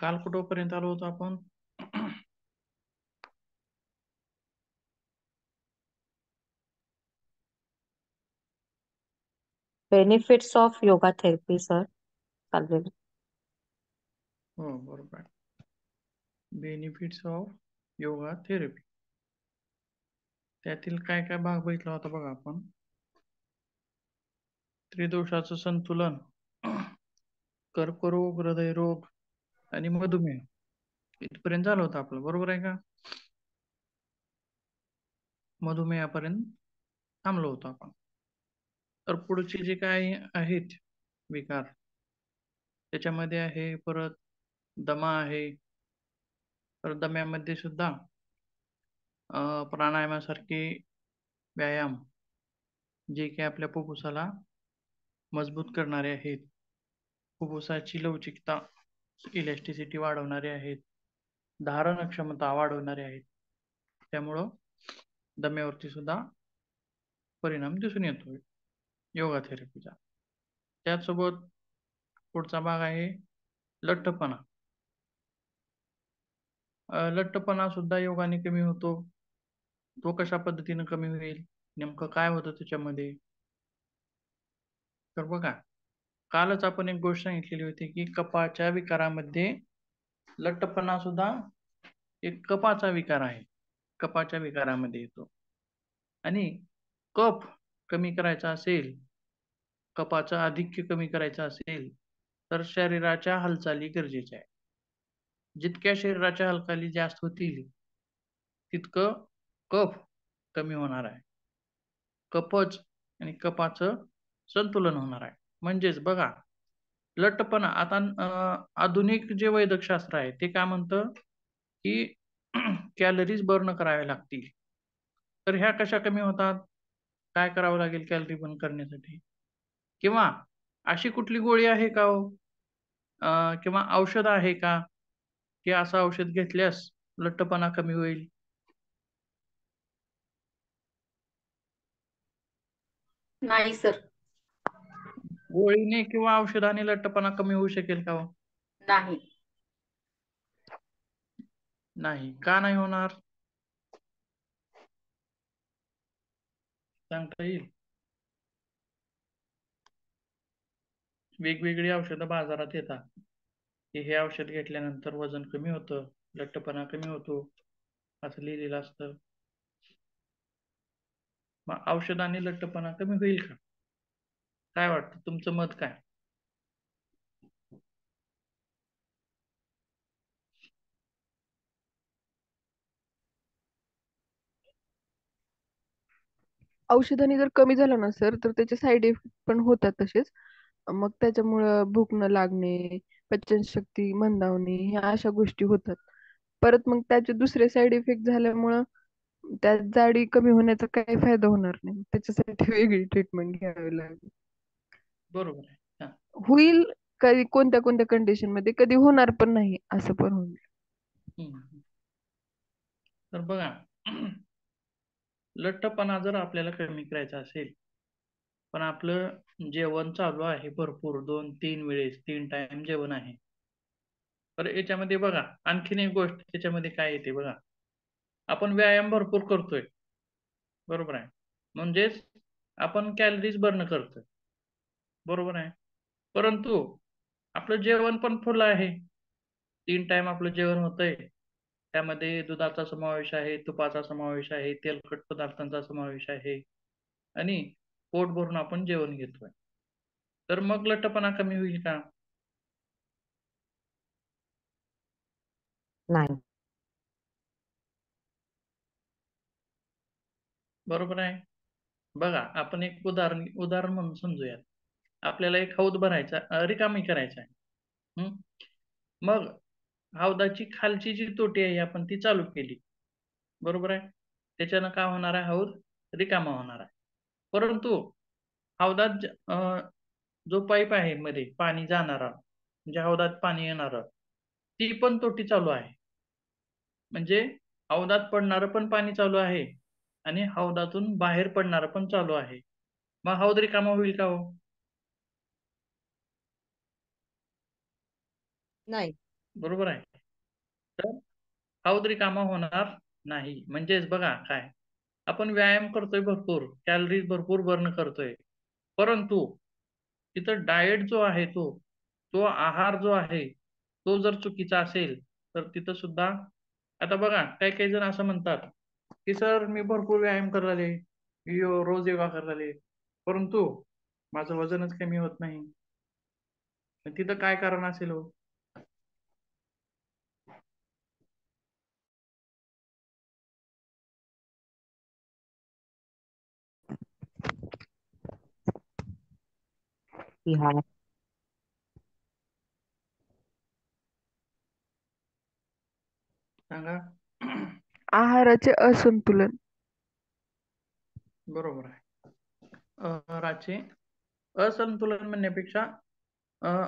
काल कुठपर्यंत आलो होतो आपण? Benefits of yoga therapy sir चाललेलं. हो बरोबर आहे. बेनिफिट्स ऑफ योगा थेरपी, त्यातील काय काय भाग बघितला होता बघा आपण. त्रिदोषाचं संतुलन, कर्करोग, हृदयरोग आणि मधुमेह, इथपर्यंत झालं होतं आपलं, बरोबर आहे का? मधुमेहापर्यंत थांबलो होतो आपण. तर पुढचे जे काय आहेत विकार, त्याच्यामध्ये आहे परत दमा आहे. तर दम्यामध्ये सुद्धा प्राणायामासारखे व्यायाम जे की आपल्या फुफ्फुसाला मजबूत करणारे आहेत, फुफ्फुसाची लवचिकता, इलॅस्टिसिटी वाढवणारे आहेत, धारण क्षमता वाढवणारे आहेत. त्यामुळं दम्यावरती सुद्धा परिणाम दिसून येतो योगा थेरपीचा. त्याचसोबत पुढचा भाग आहे लठ्ठपणा. लठ्ठपणा सुद्धा योगाने कमी होतो. तो कशा पद्धतीने कमी होईल, नेमकं काय होतं त्याच्यामध्ये? तर बघा, कालच आपण एक गोष्ट सांगितलेली होती की कफाच्या विकारामध्ये लठ्ठपणा सुद्धा एक कफाचा विकार आहे. कफाच्या विकारामध्ये येतो. आणि कफ कमी करायचा असेल, कफाचं आधिक्य कमी करायचं असेल, तर शरीराच्या हालचाली गरजेच्या आहे. जितक्या शरीराच्या हालचाली जास्त होतील तितकं कफ कमी होणार आहे. कफच आणि कफाचं संतुलन होणार आहे. म्हणजेच बघा, लठ्ठपणा आता आधुनिक जे वैद्यकशास्त्र आहे ते काय म्हणतं की कॅलरीज बर्न कराव्या लागतील. तर ह्या कशा कमी होतात? काय करावं लागेल कॅलरी बर्न करण्यासाठी? किंवा अशी कुठली गोळी आहे का हो, किंवा औषध आहे का की असं औषध घेतल्यास लठ्ठपणा कमी होईल? नाही सर. गोळीने किंवा औषधाने लठ्ठपणा कमी होऊ शकेल का हो? नाही. नाही. का नाही होणार सांगता येईल? वेगवेगळी औषधं बाजारात येतात की हे औषध घेतल्यानंतर वजन कमी होतं, लठ्ठपणा कमी होतो, असं लिहिलेलं असतं. मग औषधाने लठ्ठपणा कमी होईल का? काय वाटतं, तुमचं मत काय? औषधाने जर कमी झालं ना सर, तर त्याचे साईड इफेक्ट पण होतात तसेच. मग त्याच्यामुळं भूक न लागणे, पचनशक्ती मंदावणे, ह्या अशा गोष्टी होतात. परत मग त्याचे दुसरे साईड इफेक्ट झाल्यामुळं त्यात जाडी कमी होण्याचा काही फायदा होणार नाही. त्याच्यासाठी वेगळी ट्रीटमेंट घ्यावी लागेल. बरोबर आहे. हा. होईल कधी कोणत्या कोणत्या कंडिशन मध्ये, कधी होणार पण नाही असं पण होईल. हम्म. तर बघा, लठ्ठपणा जर आपल्याला कमी करायचा असेल, पण आपलं जेवण चालू आहे भरपूर, 2-3 वेळेस 3 टाइम जेवण आहे, तर याच्यामध्ये बघा आणखीन एक गोष्ट त्याच्यामध्ये काय येते बघा, आपण व्यायाम भरपूर करतोय, बरोबर आहे, म्हणजेच आपण कॅलरीज बर्न करतोय, बरोबर आहे. परंतु आपलं जेवण पण फुल आहे, 3 टाइम आपलं जेवण होतंय. त्यामध्ये दुधाचा समावेश आहे, तुपाचा समावेश आहे, तेलकट पदार्थांचा समावेश आहे आणि पोट भरून आपण जेवण घेतोय. तर मग लठ्ठपणा कमी होईल का? नाही. बरोबर आहे. बघा, आपण एक उदाहरण उदाहरण म्हणून समजूयात. आपल्याला एक हौद भरायचा, रिकामी करायचा आहे. मग हौदाची खालची जी तोटी आहे आपण ती चालू केली, बरोबर आहे. त्याच्यानं काय होणार आहे, हौद रिकामा होणार आहे. परंतु हौदात जो पाईप आहे मध्ये पाणी जाणारा, म्हणजे हौदात पाणी येणार, ती पण तोटी चालू आहे. म्हणजे हौदात पडणारं पण पाणी चालू आहे आणि हौदातून बाहेर पडणारं पण चालू आहे. मग हौद रिकामा होईल का हो? नाही. बरोबर आहे. तर खाऊ तरी कामा होणार नाही. म्हणजेच बघा काय, आपण व्यायाम करतोय भरपूर, कॅलरीज भरपूर बर्न करतोय, परंतु तिथं डाएट जो आहे तो आहार जो आहे तो जर चुकीचा असेल तर तिथं सुद्धा, आता बघा काही काही जण असं म्हणतात की सर मी भरपूर व्यायाम करायले, रोज योगा करायले, परंतु माझं वजनच कमी होत नाही. मग तिथं काय कारण असेल हो? बिहार. सांगा. आहाराचे असंतुलन. बरोबर आहे. आहाराचे असंतुलन म्हणण्यापेक्षा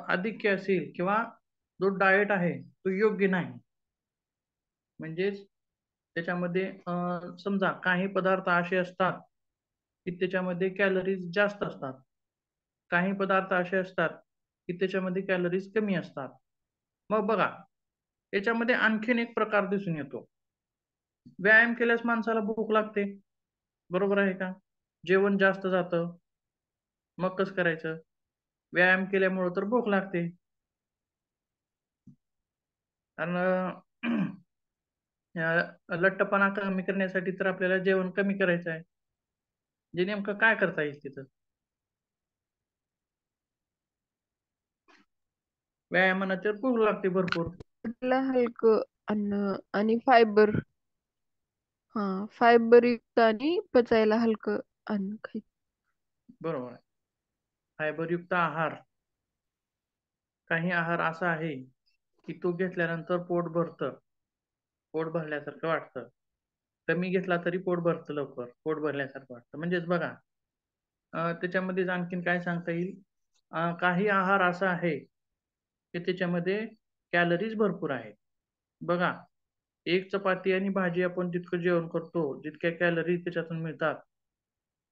आधिक्य असेल किंवा जो डाएट आहे तो योग्य नाही. म्हणजेच त्याच्यामध्ये समजा काही पदार्थ असे असतात की त्याच्यामध्ये कॅलरीज जास्त असतात, काही पदार्थ असे असतात की त्याच्यामध्ये कॅलरीज कमी असतात. मग बघा, याच्यामध्ये आणखीन एक प्रकार दिसून येतो. व्यायाम केल्यास माणसाला भूक लागते, बरोबर आहे का? जेवण जास्त जातं, मग कसं करायचं? व्यायाम केल्यामुळे तर भूक लागते. कारण लठ्ठपणा कमी करण्यासाठी तर आपल्याला जेवण कमी करायचं आहे. जे नेमकं काय करता येईल तिथं? व्यायामानं तर भूक लागते भरपूर. त्याला हलकं अन्न आणि फायबर, फायबर युक्त आणि पचायला हलकं अन्न खायचं. बरोबर आहे. फायबरयुक्त आहार, काही आहार असा आहे की तो घेतल्यानंतर पोट भरतं, पोट भरल्यासारखं वाटतं. कमी घेतला तरी पोट भरतं, लवकर पोट भरल्यासारखं वाटतं. म्हणजेच बघा, त्याच्यामध्ये आणखीन काय सांगता येईल? काही आहार असा आहे की त्याच्यामध्ये कॅलरीज भरपूर आहेत. बघा, एक चपाती आणि भाजी आपण जितकं जेवण करतो, जितक्या कॅलरी त्याच्यातून मिळतात,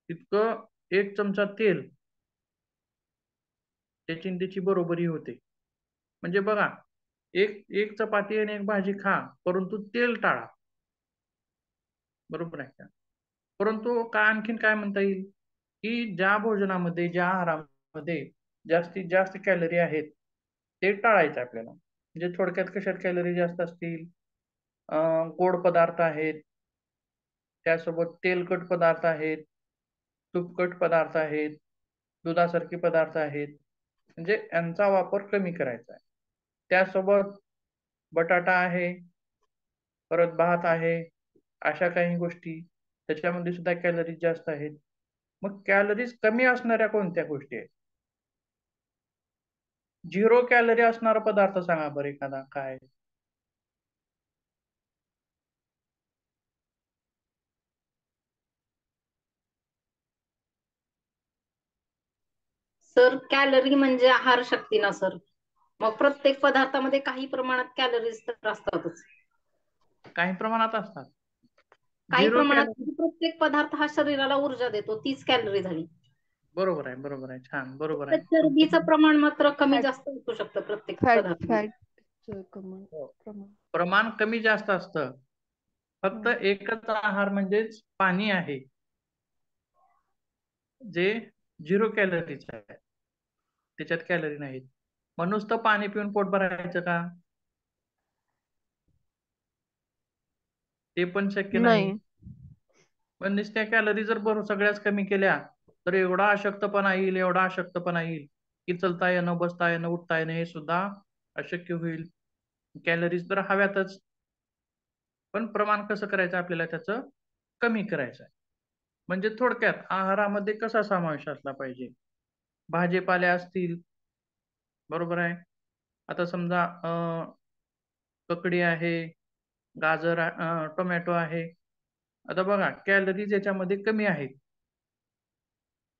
तितकं एक चमचा तेल त्याची आणि त्याची बरोबरी होते. म्हणजे बघा, एक एक चपाती आणि एक भाजी खा, परंतु तेल टाळा. बरोबर आहे का? परंतु काय आणखीन काय म्हणता येईल की ज्या भोजनामध्ये, ज्या आहारामध्ये जास्तीत जास्त कॅलरी आहेत ते टाळायचं आपल्याला. म्हणजे थोडक्यात कशात कॅलरी जास्त असतील? गोड पदार्थ आहेत, त्यासोबत तेलकट पदार्थ आहेत, तुपकट पदार्थ आहेत, दुधासारखे पदार्थ आहेत. म्हणजे यांचा वापर कमी करायचा आहे. त्यासोबत बटाटा आहे, परत भात आहे, अशा काही गोष्टी, त्याच्यामध्ये सुद्धा कॅलरीज जास्त आहेत. मग कॅलरीज कमी असणाऱ्या कोणत्या गोष्टी आहेत? झिरो कॅलरी असणारा पदार्थ सांगा बरं एखादा, काय? सर कॅलरी म्हणजे आहार शक्ती ना सर. मग प्रत्येक पदार्थामध्ये काही प्रमाणात कॅलरीज तर असतातच. काही प्रमाणात असतात. काही झिरो प्रमाणात कॅलरी. म्हणजे प्रत्येक पदार्थ हा शरीराला ऊर्जा देतो, तीच कॅलरी झाली. बरोबर आहे, बरोबर आहे, छान, बरोबर फक्त आहे चरबीचं तुमचं. प्रमाण मात्र कमी फॅट जास्त असू शकतं प्रत्येक फॅट पदार्थामध्ये. फॅट कमी हो. प्रमाण. प्रमाण कमी जास्त असतं. फक्त हं. एकच आहार म्हणजेच पाणी आहे, जे झिरो कॅलरीचं आहे, त्याच्यात कॅलरी नाहीत. मग नुसतं पाणी पिऊन पोट भरायचं का? ते पण शक्य नाही. नाही. पण नुसत्या कॅलरी जर सगळ्याच कमी केल्या तर एवढा अशक्तपणा येईल, एवढा अशक्तपणा येईल की चलता येणं, बसता येणं, उठता येणं हे सुद्धा अशक्य होईल. कॅलरीज तर हव्यातच, पण प्रमाण कसं करायचं आपल्याला, त्याचं कमी करायचं आहे. म्हणजे थोडक्यात आहारामध्ये कसा समावेश असला पाहिजे? भाजीपाल्या असतील, बरोबर आहे. आता समजा ककडी आहे, गाजर, टोमॅटो आहे. आता बघा, कॅलरीज याच्यामध्ये कमी आहेत.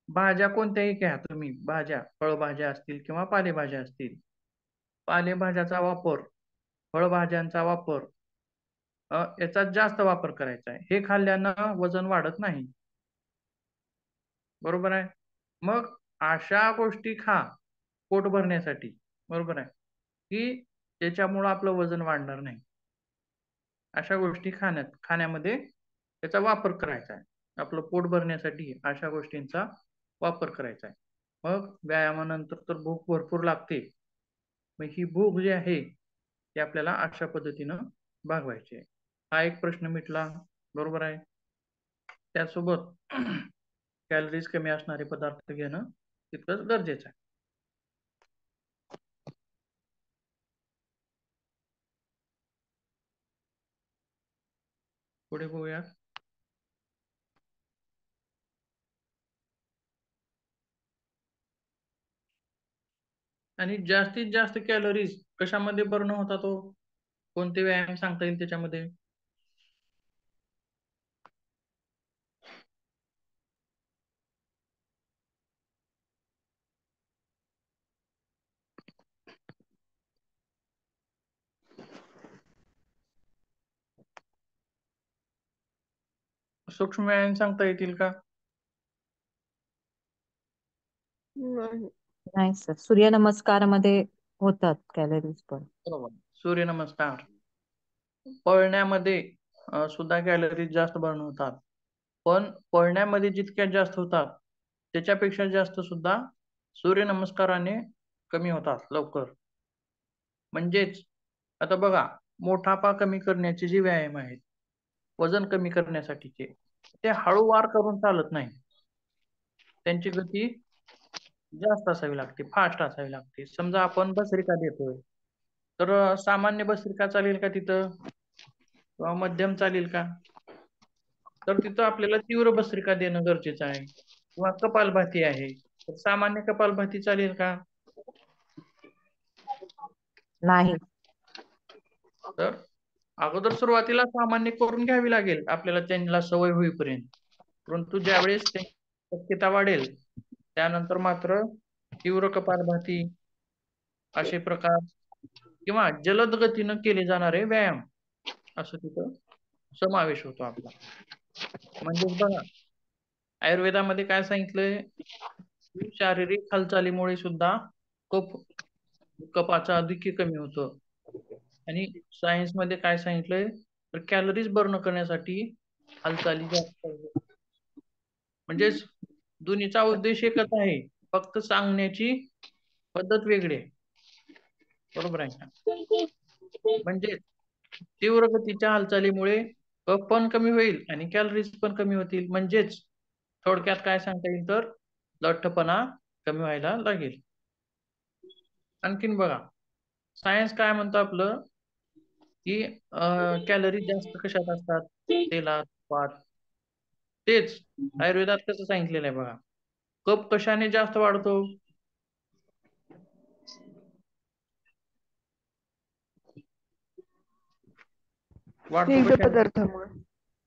भाज्या कोणत्याही घ्या तुम्ही, भाज्या, फळभाज्या असतील किंवा पालेभाज्या असतील. पालेभाज्याचा वापर, फळभाज्यांचा वापर, याचा जास्त वापर करायचा आहे. हे खाल्ल्यानं वजन वाढत नाही, बरोबर आहे. मग अशा गोष्टी खा पोट भरण्यासाठी, बरोबर आहे, की त्याच्यामुळं आपलं वजन वाढणार नाही. अशा गोष्टी खाण्यामध्ये त्याचा वापर करायचा आहे. आपलं पोट भरण्यासाठी अशा गोष्टींचा वापर करायचा आहे. मग व्यायामानंतर तर भूक भरपूर लागते. मग ही भूक जी आहे ती आपल्याला अशा पद्धतीनं भागवायची आहे. हा एक प्रश्न मिटला. बरोबर आहे. त्यासोबत कॅलरीज कमी असणारे पदार्थ घेणं तितकंच गरजेचं आहे. पुढे बघूया. आणि जास्तीत जास्त कॅलरीज कशामध्ये बर्न होतात हो? कोणते व्यायाम सांगता येईल त्याच्यामध्ये? सूक्ष्म व्यायाम सांगता येतील का? नाही. नाही सर, सूर्यनमस्कारामध्ये होतात कॅलरीज पण. बरोबर. सूर्यनमस्कार. पळण्यामध्ये सुद्धा कॅलरीज जास्त बर्न होतात. पण पळण्यामध्ये जितक्या जास्त होतात त्याच्यापेक्षा जास्त सुद्धा सूर्यनमस्काराने कमी होतात लवकर. म्हणजेच आता बघा, मोठापा कमी करण्याचे जे व्यायाम आहेत, वजन कमी करण्यासाठीचे, ते हळूवार करून चालत नाही. त्यांची गती जास्त असावी लागते, फास्ट असावी लागते. समजा आपण भस्त्रिका देतोय, तर सामान्य भस्त्रिका चालेल का तिथं? किंवा मध्यम चालेल का? तर तिथं आपल्याला तीव्र भस्त्रिका देणं गरजेचं आहे. किंवा कपालभाती आहे, तर सामान्य कपालभाती चालेल का? नाही. तर अगोदर सुरुवातीला सामान्य करून घ्यावी लागेल आपल्याला, त्यांना सवय होईपर्यंत. परंतु ज्यावेळेस शक्यता वाढेल त्यानंतर मात्र तीव्र कपालभाती असे प्रकार किंवा जलद गतीनं केले जाणारे व्यायाम असं तिथं समावेश होतो आपला. म्हणजेच बघा, आयुर्वेदामध्ये काय सांगितलंय की शारीरिक हालचालीमुळे सुद्धा कपाचं आधिक्य कमी होतं. आणि सायन्स मध्ये काय सांगितलंय, तर कॅलरीज बर्न करण्यासाठी हालचाली जास्त पाहिजे. म्हणजेच दोन्हीचा उद्देश एकच आहे, फक्त सांगण्याची पद्धत वेगळी आहे. बरोबर आहे का? म्हणजे तीव्र गतीच्या हालचालीमुळे कफ पण कमी होईल आणि कॅलरीज पण कमी होतील. म्हणजेच थोडक्यात काय सांगता येईल, तर लठ्ठपणा कमी व्हायला लागेल. आणखीन बघा, सायन्स काय म्हणतं आपलं, की कॅलरी जास्त कशात असतात? तेलात, तुपात. तेच आयुर्वेदात कसं सांगितलेलं आहे बघा, कफ कशाने जास्त वाढतो? वाढतो स्निग्ध कशाने? पदार्थामुळे.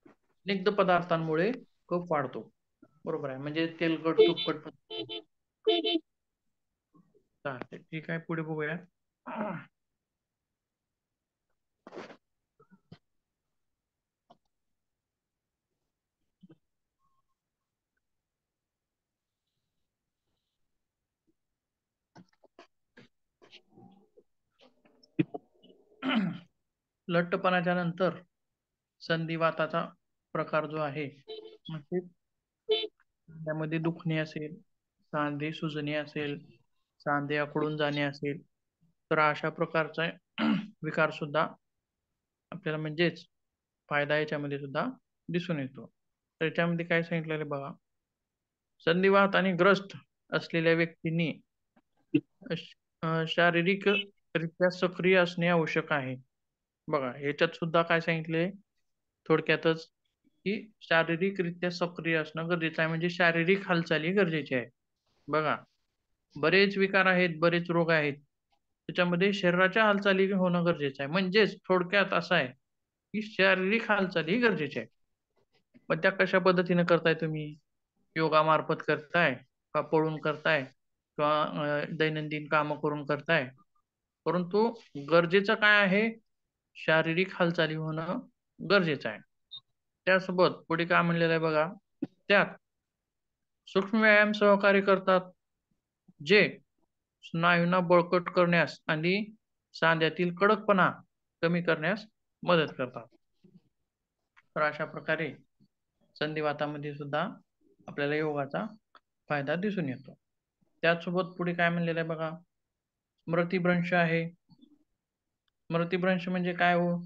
स्निग्ध पदार्थांमुळे कफ वाढतो. बरोबर आहे. म्हणजे तेलकट तुपकट चालते. ठीक आहे, पुढे बघूया. लठ्ठपणाच्या नंतर संधिवाताचा प्रकार जो आहे, म्हणजे त्यामध्ये दुखणे असेल, सांधे सुजणे असेल, सांधे आखडून जाणे असेल, तर अशा प्रकारचा विकार सुद्धा आपल्याला, म्हणजेच फायदा याच्यामध्ये सुद्धा दिसून येतो. त्याच्यामध्ये काय सांगितलेलं आहे बघा, संधिवात आणि ग्रस्त असलेल्या व्यक्तींनी शारीरिकरित्या सक्रिय असणे आवश्यक आहे. बघा, याच्यात सुद्धा काय सांगितले थोडक्यातच, की शारीरिकरित्या सक्रिय असणं गरजेचं आहे. म्हणजे शारीरिक हालचाली गरजेची आहे. बघा, बरेच विकार आहेत, बरेच रोग आहेत, त्याच्यामध्ये शरीराच्या हालचाली होणं गरजेचं आहे. म्हणजेच थोडक्यात असं आहे की शारीरिक हालचाली गरजेच्या आहे. पण त्या कशा पद्धतीने करताय तुम्ही? योगामार्फत करताय का पळून करताय किंवा दैनंदिन कामं करून करताय? परंतु गरजेचं काय आहे? शारीरिक हालचाली होणं गरजेचं आहे. त्यासोबत पुढे काय म्हणलेलं आहे बघा, त्यात सूक्ष्म व्यायाम सहकार्य करतात, जे स्नायूंना बळकट करण्यास आणि सांध्यातील कडकपणा कमी करण्यास मदत करतात. तर अशा प्रकारे संधिवातामध्ये सुद्धा आपल्याला योगाचा फायदा दिसून येतो. त्याचसोबत पुढे काय म्हणलेलं आहे बघा, स्मृतिभ्रंश आहे. स्मृतिभ्रंश म्हणजे काय हो?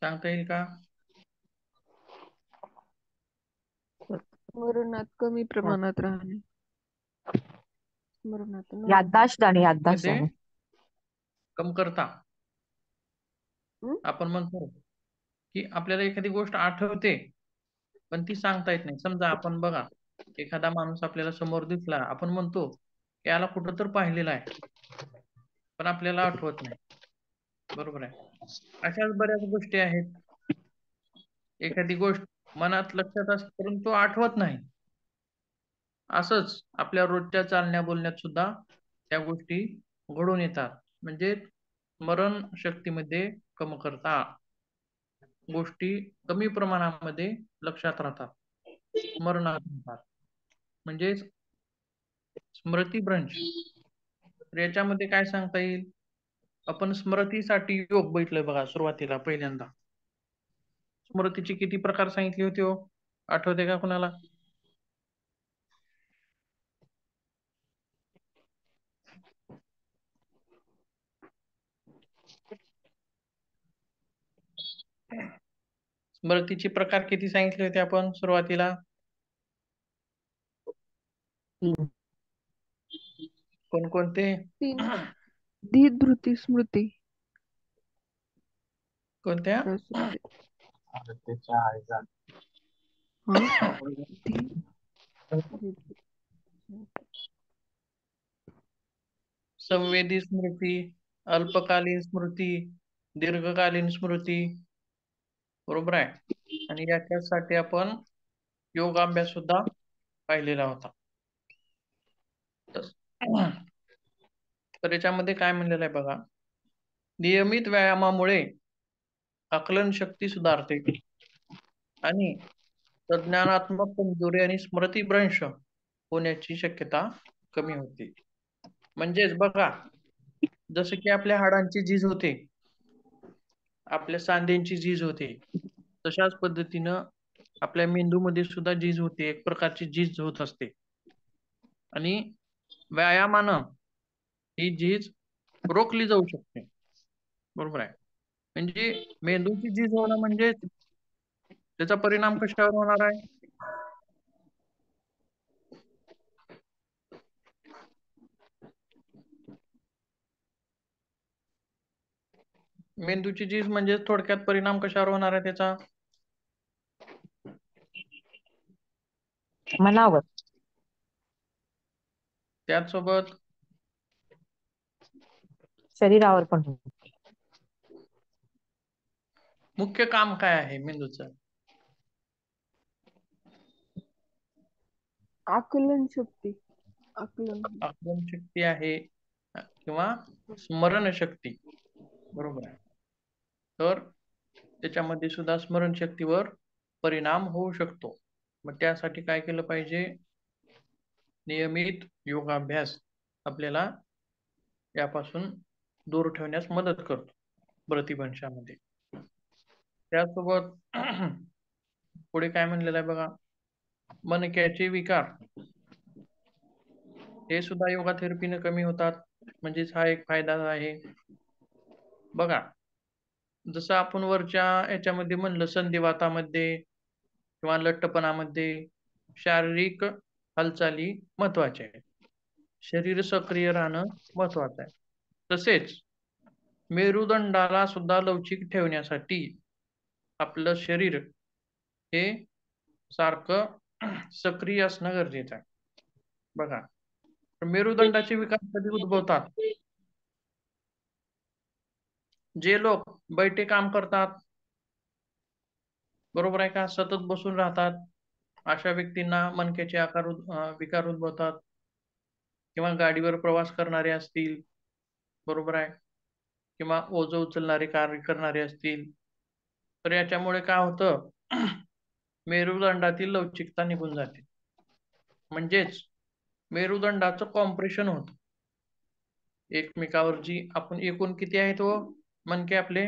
सांगता येईल का? स्मरणात कमी प्रमाणात राहणे. स्मरणात न राहणे. याददाश्त जाणे, याददाश्त मध्ये जाणे. कमतरता. हं? आपण म्हणतो की आपल्याला एखादी गोष्ट आठवते पण ती सांगता येत नाही. समजा आपण बघा, एखादा माणूस आपल्याला समोर दिसला, आपण म्हणतो की याला कुठं तर पाहिलेला आहे, पण आपल्याला आठवत नाही. बरोबर आहे. अशाच बऱ्याच गोष्टी आहेत. एखादी गोष्ट मनात लक्षात असते परंतु आठवत नाही. असंच आपल्या रोजच्या चालण्या बोलण्यात सुद्धा त्या गोष्टी घडून येतात. म्हणजे स्मरण शक्तीमध्ये कमतरता, गोष्टी कमी प्रमाणामध्ये लक्षात राहतात, स्मरणात राहतात. म्हणजेच स्मृतिभ्रंश. तर याच्यामध्ये काय सांगता येईल? आपण स्मृतीसाठी योग बघितलंय बघा सुरुवातीला पहिल्यांदा. स्मृतीचे किती प्रकार सांगितले होते हो? आठवते का कुणाला? स्मृतीचे प्रकार किती सांगितले होते आपण सुरुवातीला? 3. कोणकोणते? 3. धीर, धृती, स्मृती. कोणत्या? स्मृती. धीर, धृती. संवेदी स्मृती, अल्पकालीन स्मृती, दीर्घकालीन स्मृती. बरोबर आहे. आणि याच्यासाठी आपण योगाभ्यास सुद्धा पाहिलेला होता. तर याच्यामध्ये काय म्हणलेलं आहे बघा, नियमित व्यायामामुळे आकलन शक्ती सुधारते आणि संज्ञानात्मक कमजोरी आणि स्मृतिभ्रंश होण्याची शक्यता कमी होते. म्हणजेच बघा, जसं की आपल्या हाडांची झीज होते, आपल्या सांध्यांची झीज होते, तशाच पद्धतीनं आपल्या मेंदूमध्ये सुद्धा झीज होते, एक प्रकारची झीज होत असते. आणि व्यायामानं ही झीज रोखली जाऊ शकते. बरोबर आहे. म्हणजे मेंदूची झीज होणं म्हणजे त्याचा परिणाम कशावर होणार आहे? मेंदूची झीज म्हणजे थोडक्यात परिणाम कशावर होणार आहे त्याचा? मनावर. त्याचसोबत शरीरावर पण होतो. मुख्य काम काय आहे मेंदूचं? आकलन शक्ती. आकलन शक्ती आहे किंवा स्मरण शक्ती. बरोबर आहे. तर त्याच्यामध्ये सुद्धा स्मरण शक्तीवर परिणाम होऊ शकतो. मग त्यासाठी काय केलं पाहिजे? नियमित योगाभ्यास आपल्याला यापासून दूर ठेवण्यास मदत करतो स्मृतिभ्रंशामध्ये. त्यासोबत पुढे काय म्हणलेलं आहे बघा, मणक्याचे विकार हे सुद्धा योगा थेरपीने कमी होतात. म्हणजेच हा एक फायदा आहे. बघा, जसं आपण वरच्या याच्यामध्ये म्हणलं, संधिवातामध्ये किंवा लठ्ठपणामध्ये शारीरिक हालचाली महत्वाच्या आहेत. शरीर सक्रिय राहणं महत्वाचं आहे. तसेच मेरुदंडाला सुद्धा लवचिक ठेवण्यासाठी आपलं शरीर हे सारखं सक्रिय असणं गरजेचं आहे. बघा, मेरुदंडाचे विकार कधी उद्भवतात? जे लोक बैठे काम करतात, बरोबर आहे का, सतत बसून राहतात, अशा व्यक्तींना मणक्याचे विकार उद्भवतात. किंवा गाडीवर प्रवास करणारे असतील, बरोबर आहे, किंवा ओझं उचलणारे कार्य करणारे असतील, तर याच्यामुळे काय होतं मेरुदंडातील लवचिकता निघून जाते. म्हणजेच मेरुदंडाचं कॉम्प्रेशन होतं. एकमेकावर जी आपण एकूण किती आहेत हो मणके आपले?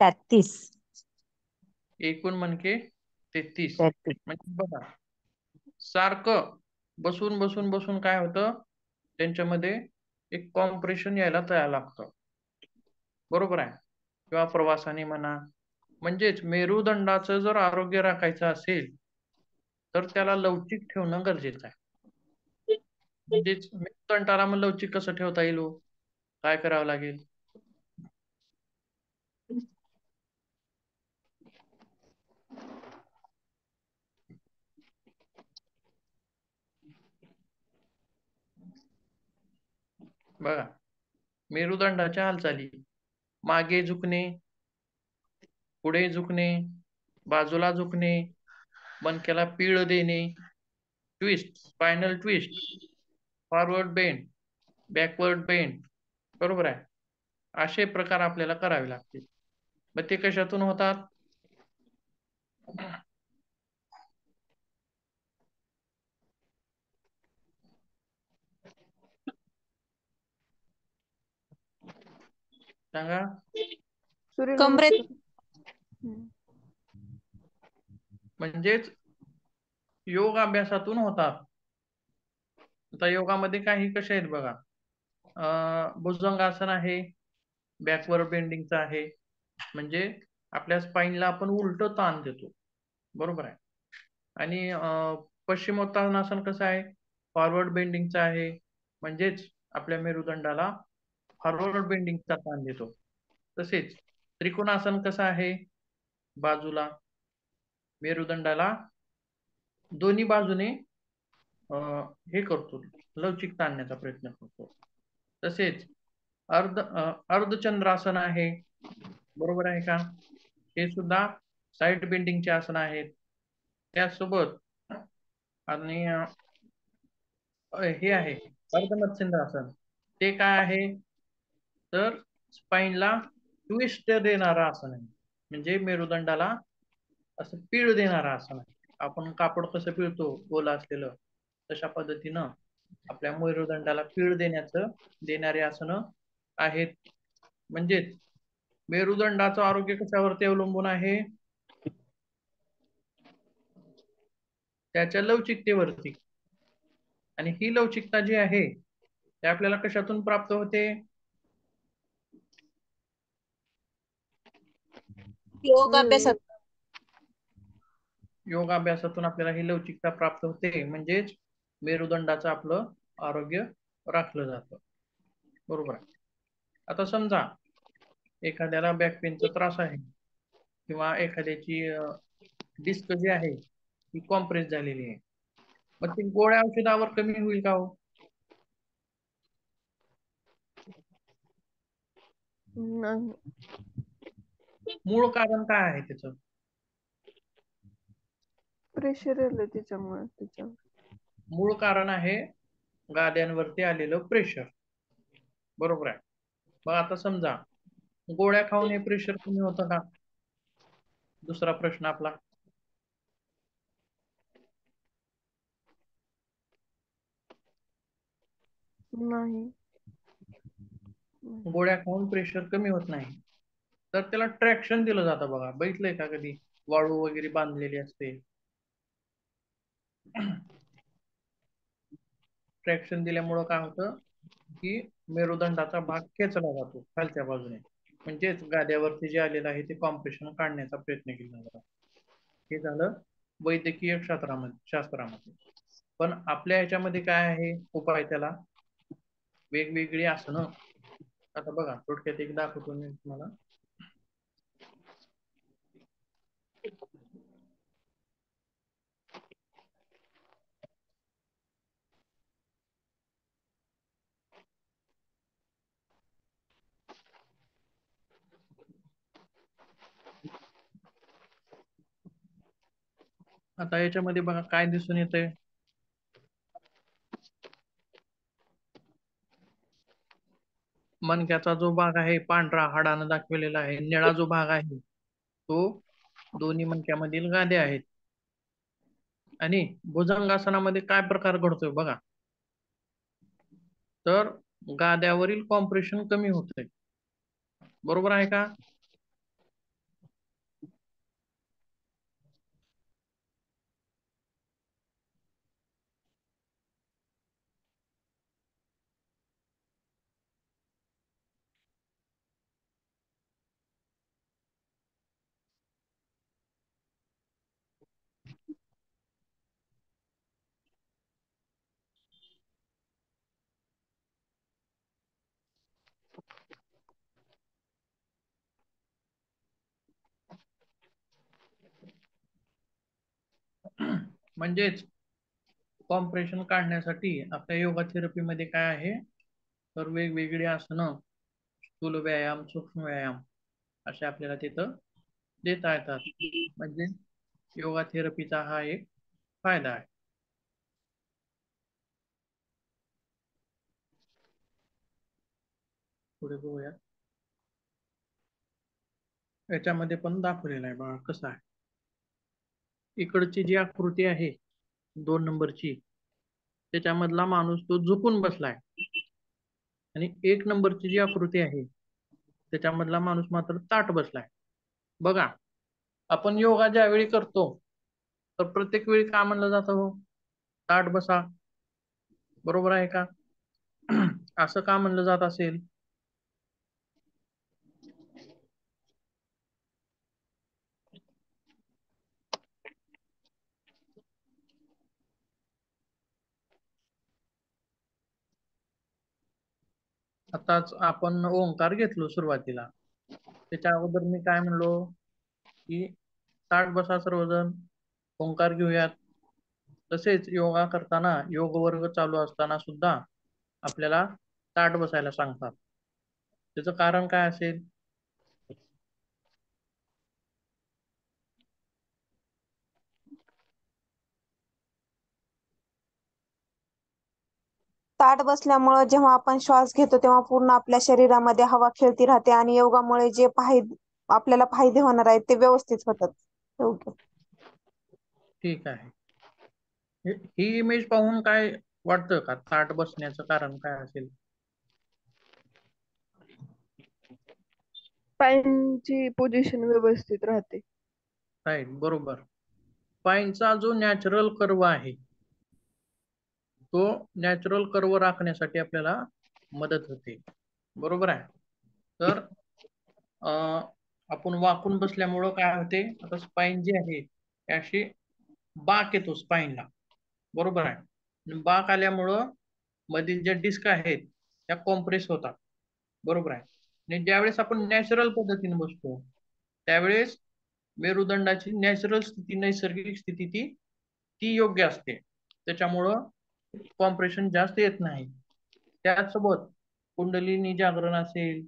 33. एकूण मणके 33. 33. म्हणजे बघा सारखं बसून बसून बसून काय होतं त्यांच्यामध्ये एक कॉम्प्रेशन यायला तयार लागतं. बरोबर आहे. किंवा प्रवासाने म्हणा. म्हणजेच मेरुदंडाचं जर आरोग्य राखायचं असेल तर त्याला लवचिक ठेवणं गरजेचं आहे. म्हणजेच मेरुदंडाला मग लवचिक कसं ठेवता येईल हो? काय करावं लागेल? बघा मेरुदंडाच्या हालचाली मागे झुकणे, पुढे झुकणे, बाजूला झुकणे, मणक्याला पीळ देणे, twist, spinal twist, forward bend, backward bend. बरोबर आहे. असे प्रकार आपल्याला करावे लागतील. मग ते कशातून होतात? सांगा. सूर्यनमस्कार. म्हणजेच योग अभ्यासातून होतात. आता योगामध्ये काही कसे आहेत बघा. भुजंगासन आहे, बॅकवर्ड बेंडिंगचं आहे. म्हणजे आपल्या स्पाईनला आपण उलट ताण देतो. बरोबर आहे. आणि पश्चिमोत्तानासन कसं आहे? फॉरवर्ड बेंडिंगचं आहे. म्हणजेच आपल्या मेरुदंडाला फॉरवर्ड बेंडिंगचा ताण देतो. तसेच त्रिकोणासन कसं आहे? बाजूला मेरुदंडाला दोन्ही बाजूने हे करतो, लवचिक आणण्याचा प्रयत्न करतो. तसेच अर्धचंद्रासन आहे. बरोबर आहे का? हे सुद्धा साईड बेंडिंगचे आसन आहेत. त्यासोबत आणि हे आहे अर्धमत्स्येंद्रासन. ते काय आहे? तर स्पाईनला ट्विस्ट देणारा आसन आहे. म्हणजे मेरुदंडाला असं पीळ देणारा आसन आहे. आपण कापड कसं पिळतो गोल असलेलं, तशा पद्धतीनं आपल्या मेरुदंडाला पीळ देणारे आसन आहेत. म्हणजेच मेरुदंडाचं आरोग्य कशावरती अवलंबून आहे? त्याच्या लवचिकतेवरती. आणि ही लवचिकता जी आहे ते आपल्याला कशातून प्राप्त होते? योग अभ्यासात. योगाभ्यासातून आपल्याला ही लवचिकता प्राप्त होते. म्हणजेच मेरुदंडाचं आपलं आरोग्य राखलं जातं. बरोबर आहे. आता समजा एखाद्याला बॅक पेनचा त्रास आहे किंवा एखाद्याची डिस्क जी आहे ती कॉम्प्रेस झालेली आहे. मग ती गोळ्या औषधावर कमी होईल का हो? नाही. मूळ कारण काय आहे त्याचं? प्रेशर आलं त्याच्यावर. मूळ कारण आहे गाद्यांवरती आलेलं प्रेशर. बरोबर आहे. मग आता समजा गोळ्या खाऊन हे प्रेशर कमी होतं का? दुसरा प्रश्न आपला. नाही. गोळ्या खाऊन प्रेशर कमी होत नाही. तर त्याला ट्रॅक्शन दिलं जातं बघा. बघितलंय का कधी? वाळू वगैरे बांधलेली असते. ट्रॅक्शन दिल्यामुळं काय होतं की मेरुदंडाचा भाग खेचला जातो खालच्या बाजूने. म्हणजेच गाद्यावरती जे आलेलं आहे ते कॉम्प्रेशन काढण्याचा प्रयत्न केला जातो. हे झालं वैद्यकीय शास्त्रामध्ये. पण आपल्या ह्याच्यामध्ये काय आहे उपाय त्याला? वेगवेगळी आसनं. आता बघा थोडक्यात एक दाखवतो मी तुम्हाला. आता याच्यामध्ये बघा काय दिसून येतंय. मणक्याचा जो भाग आहे पांढरा हाडानं दाखवलेला आहे, निळा जो भाग आहे तो दोन्ही मणक्यामधील गाद्या आहेत. आणि भुजंगासनामध्ये काय प्रकार घडतोय बघा, तर गाद्यावरील कॉम्प्रेशन कमी होतंय. बरोबर आहे का? म्हणजेच कॉम्प्रेशन काढण्यासाठी आपल्या योगा थेरपीमध्ये काय आहे, तर वेगवेगळी आसनं, स्थूल व्यायाम, सूक्ष्म व्यायाम असे आपल्याला तिथं देता येतात. म्हणजे योगा थेरपीचा हा एक फायदा आहे. पुढे बघूया. याच्यामध्ये पण दाखवलेलं आहे बघा कसं आहे. इकडची जी आकृती आहे 2 नंबरची, त्याच्यामधला माणूस तो झुकून बसलाय. आणि 1 नंबरची जी आकृती आहे त्याच्यामधला माणूस मात्र ताठ बसलाय. बघा, आपण योगा ज्यावेळी करतो तर प्रत्येक वेळी काय म्हणलं जातं, हो ताठ बसा, बरोबर आहे का? असं का म्हणलं जात असेल? आताच आपण ओंकार घेतलो सुरुवातीला, त्याच्या अगोदर मी काय म्हणलो की ताठ बसा सर्वजण, ओंकार घेऊयात. तसेच योगा करताना, योग वर्ग चालू असताना सुद्धा आपल्याला ताठ बसायला सांगतात. त्याचं कारण काय असेल? ताठ बसल्यामुळे जेव्हा आपण श्वास घेतो तेव्हा पूर्ण आपल्या शरीरामध्ये हवा खेळती राहते आणि योगामुळे जे आपल्याला फायदे होणार आहेत ते व्यवस्थित होतात. योग्य. ठीक आहे. ही इमेज पाहून काय वाटतं का, ताठ बसण्याचं कारण काय असेल? स्पाईनची पोझिशन व्यवस्थित राहते. राईट, बरोबर. स्पाईनचा जो नॅचरल कर्व आहे तो नॅचरल कर्व राखण्यासाठी आपल्याला मदत होते. बरोबर आहे. तर आपण वाकून बसल्यामुळं काय होते, आता स्पाईन जी आहे ती अशी बाक येतो स्पाईनला. बरोबर आहे. आणि बाक आल्यामुळं मधील ज्या डिस्क आहेत त्या कॉम्प्रेस होतात. बरोबर आहे. आणि ज्यावेळेस आपण नॅचरल पद्धतीने बसतो त्यावेळेस मेरुदंडाची नॅचरल स्थिती, नैसर्गिक स्थिती ती ती योग्य असते. त्याच्यामुळं कॉम्प्रेशन जास्त येत नाही. त्याचसोबत कुंडलिनी जागरण असेल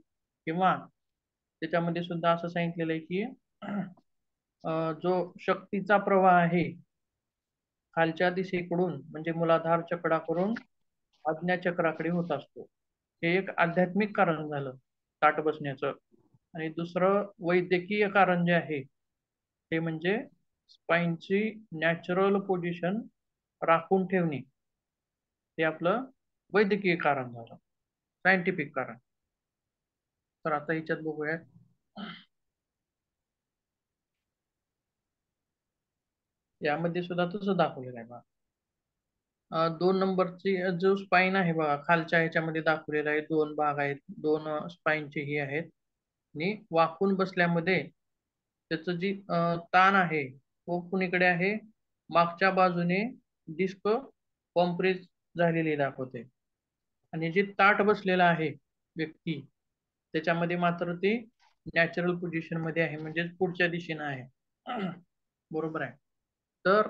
किंवा त्याच्यामध्ये सुद्धा असं सांगितलेलं आहे की जो शक्तीचा प्रवाह आहे खालच्या दिशेकडून म्हणजे मूलाधार चक्राकडून आज्ञा चक्राकडे होत असतो. हे एक आध्यात्मिक कारण झालं ताठ बसण्याचं. आणि दुसरं वैद्यकीय कारण जे आहे ते म्हणजे स्पाईनची नॅचरल पोझिशन राखून ठेवणे, हे आपलं वैद्यकीय कारण झालं, सायंटिफिक कारण. तर आता याच्यात बघूयात. यामध्ये सुद्धा तसं दाखवलेलं आहे बघा. 2 नंबरची जो स्पाईन आहे बघा, खालच्या ह्याच्यामध्ये दाखवलेला आहे. 2 भाग आहेत, 2 स्पाईनचे ही आहेत. आणि वाकून बसल्यामध्ये त्याचं जी ताण आहे तो कुणीकडे आहे, मागच्या बाजूने डिस्क कॉम्प्रेस झालेली दाखवते. आणि जे ताठ बसलेला आहे व्यक्ती त्याच्यामध्ये मात्र ते नॅचरल पोझिशन मध्ये आहे, म्हणजे पुढच्या दिशेने आहे. बरोबर आहे. तर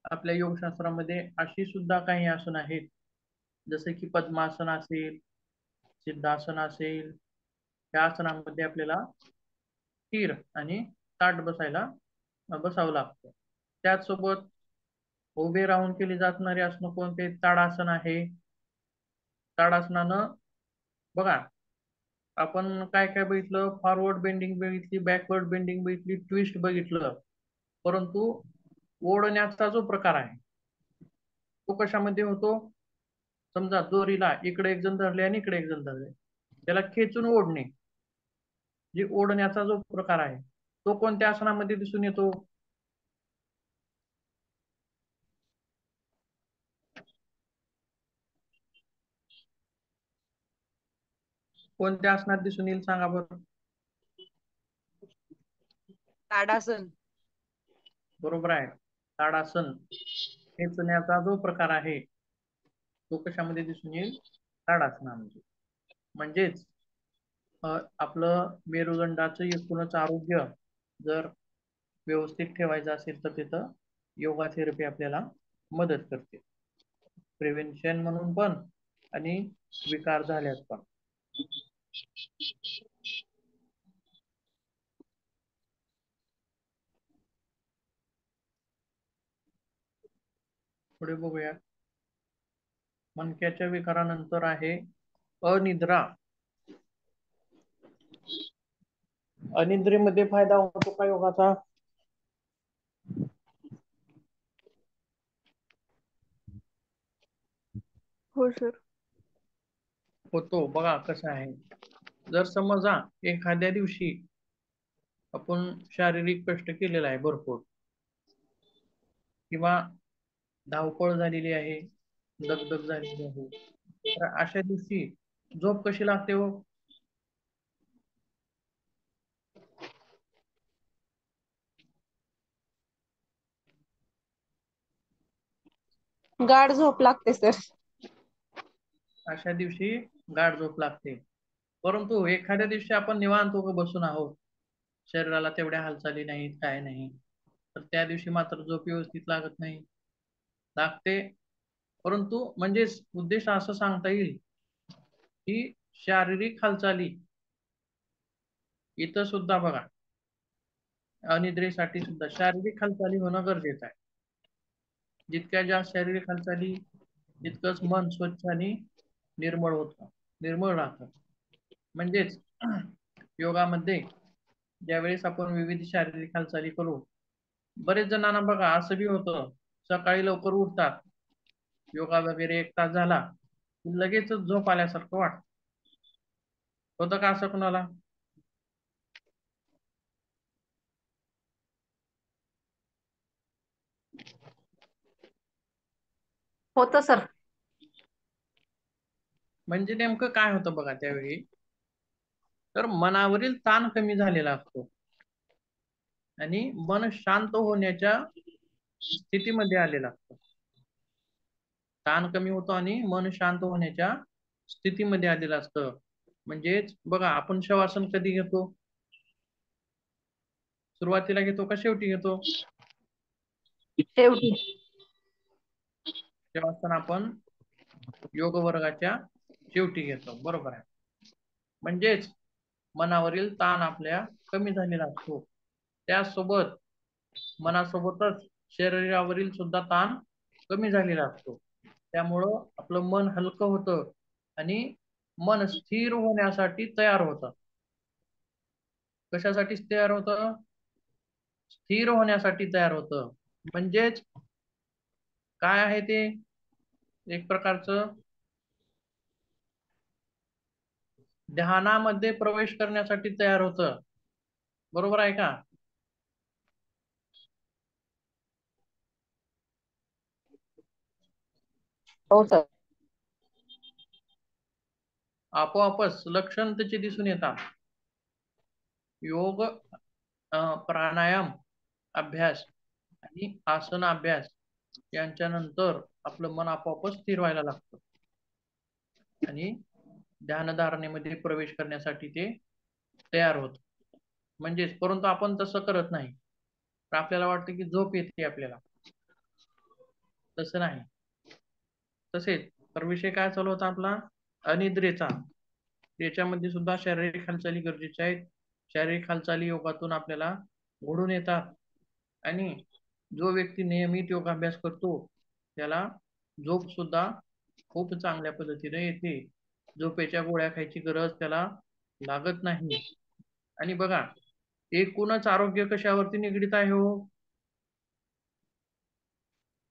आपल्या योगशास्त्रामध्ये अशी सुद्धा काही आसन आहेत, जसे की पद्मासन असेल, सिद्धासन असेल. त्या आसनामध्ये आपल्याला स्थिर आणि ताठ बसावं लागतं. त्याचसोबत उभे राहून केली जाणारी आसनं कोणते? ताडासन आहे. ताडासनानं बघा, आपण काय काय बघितलं, फॉरवर्ड बेंडिंग बघितली, बॅकवर्ड बेंडिंग बघितली, ट्विस्ट बघितलं, परंतु ओढण्याचा जो प्रकार आहे तो कशामध्ये होतो? समजा दोरीला इकडे एक जण धरले आणि इकडे एक जण धरले, त्याला खेचून ओढणे, जे ओढण्याचा जो प्रकार आहे तो कोणत्या आसनामध्ये दिसून येतो? कोणत्या आसनात दिसून येईल सांगा बरं? ताडासन. बरोबर आहे, ताडासन. खेचण्याचा जो प्रकार आहे तो कशामध्ये दिसून येईल? ताडासनामध्ये. म्हणजेच आपलं मेरुदंडाचं एकूणच आरोग्य जर व्यवस्थित ठेवायचं असेल तर तिथं योगा थेरपी आपल्याला मदत करते, प्रिव्हेन्शन म्हणून पण आणि विकार झाल्यास पण. पुढे बघूया. मणक्याच्या विकारानंतर आहे अनिद्रा. अनिद्रेमध्ये फायदा होतो का योगाचा? हो सर. होतो. बघा कसं आहे, जर समजा एखाद्या दिवशी आपण शारीरिक कष्ट केलेला आहे भरपूर, किंवा धावपळ झालेली आहे, दगदग झालेली आहे, तर अशा दिवशी झोप कशी लागते हो? गाढ झोप लागते सर. अशा दिवशी गाढ झोप लागते. परंतु एखाद्या दिवशी आपण निवांत उभं बसून आहोत, शरीराला तेवढ्या हालचाली नाहीत, काय नाही, तर त्या दिवशी मात्र झोप व्यवस्थित लागत नाही. लागते. परंतु म्हणजेच उद्देश असं सांगता येईल की शारीरिक हालचाली इथं सुद्धा बघा, अनिद्रेसाठी सुद्धा शारीरिक हालचाली होणं गरजेचं आहे. जितक्या जास्त शारीरिक हालचाली तितकंच मन स्वच्छ आणि निर्मळ राहतं. म्हणजेच योगामध्ये ज्यावेळेस आपण विविध शारीरिक हालचाली करू, बरेच जणांना बघा असं बी होतं, सकाळी लवकर उठतात, योगा वगैरे 1 तास झाला की लगेचच झोप आल्यासारखं वाटतं. होतं का असं कुणाला? होतं सर. म्हणजे नेमकं काय होतं बघा त्यावेळी, तर मनावरील ताण कमी झालेला असतो आणि मन शांत होण्याच्या स्थितीमध्ये आलेलं असतं. ताण कमी होतो आणि मन शांत होण्याच्या स्थितीमध्ये आलेलं असतं. म्हणजेच बघा, आपण शवासन कधी घेतो? सुरुवातीला घेतो का शेवटी घेतो? शेवटी. शवासन आपण योग वर्गाच्या शेवटी घेतो, बरोबर आहे. म्हणजेच मनावरील ताण आपल्या कमी झालेला असतो. त्यासोबत मनासोबतच शरीरावरील सुद्धा ताण कमी झालेला असतो. त्यामुळं आपलं मन हलकं होतं आणि मन स्थिर होण्यासाठी तयार होतं. कशासाठी तयार होतं? स्थिर होण्यासाठी तयार होतं. म्हणजेच काय आहे ते? एक प्रकारचं ध्यानामध्ये प्रवेश करण्यासाठी तयार होतं, बरोबर आहे का? हो सर. आपोआपच लक्षण त्याचे दिसून येतात. योग, प्राणायाम अभ्यास आणि आसन अभ्यास यांच्या नंतर आपलं मन आपोआपच स्थिर व्हायला लागतं आणि ध्यानधारणेमध्ये प्रवेश करण्यासाठी ते तयार होत. म्हणजेच परंतु आपण तसं करत नाही, तर आपल्याला वाटतं की झोप येते आपल्याला. तसं नाही. तसेच तर विषय काय चालू होता आपला? अनिद्रेचा. त्याच्यामध्ये सुद्धा शारीरिक हालचाली गरजेच्या आहेत. शारीरिक हालचाली योगातून आपल्याला घडून येतात आणि जो व्यक्ती नियमित योगाभ्यास करतो त्याला झोप सुद्धा खूप चांगल्या पद्धतीने येते. झोपेच्या गोळ्या खायची गरज त्याला लागत नाही. आणि बघा, एकूणच आरोग्य कशावरती निगडीत आहे हो?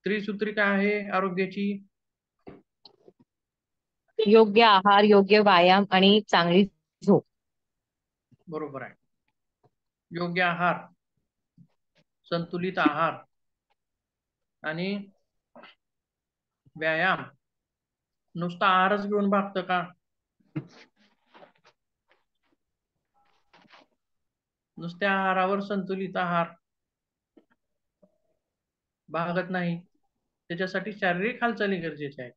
त्रिसूत्री काय आहे आरोग्याची? योग्य आहार, योग्य व्यायाम आणि चांगली झोप. बरोबर आहे. योग्य आहार, संतुलित आहार आणि व्यायाम. नुसता आहारच घेऊन भागतं का? नुसत्या आहारावर संतुलित आहार भागत नाही. त्याच्यासाठी शारीरिक हालचाली गरजेच्या आहेत.